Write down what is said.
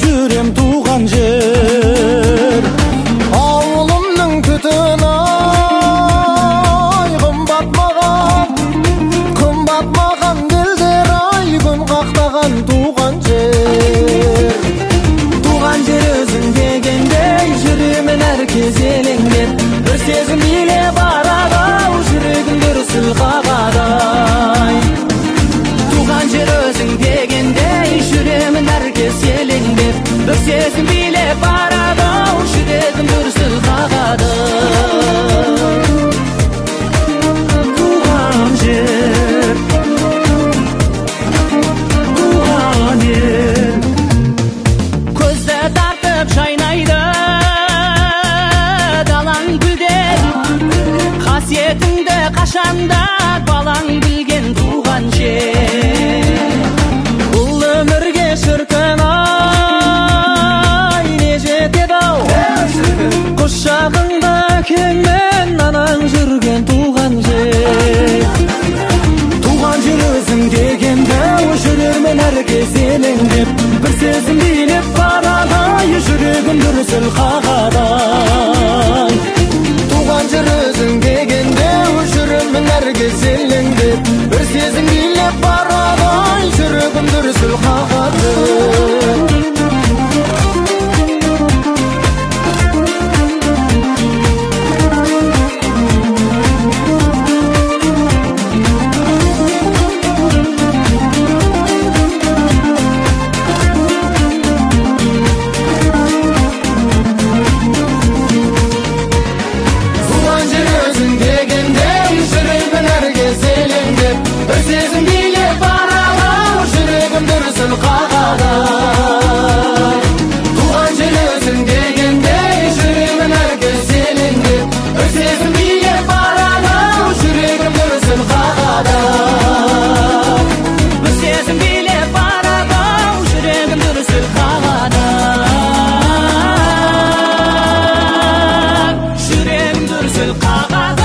Жүрем туған жер ауылымның түтін ай қымбат маған елдер ай күн қақтаған туған жер өзің дегендей жүремін әр кез елеңдеп бір сезім биле барады ау жүрегім дүрсіл қағады туған жер өзің дегендей жүремін әр кез елеңдеп бір сезім билеп барады ау жүрегім дүрсіл қағады туған жер туған ел көзді тартып жайнайды далаң гүлдер қасиетіңді қашанда балаң білген туған жер бұл өмірге шіркін құшағыңда кеңмен анаң жүрген туған жер өзің дегенде жүрермен әр кез елеңдеп бір сезім билеп барады жүрегім дүрсіл қағады туған жер өзің дегенде жүрермен әр кез елеңдеп бір сезім билеп барады жүрегім дүрсіл қағады Qağada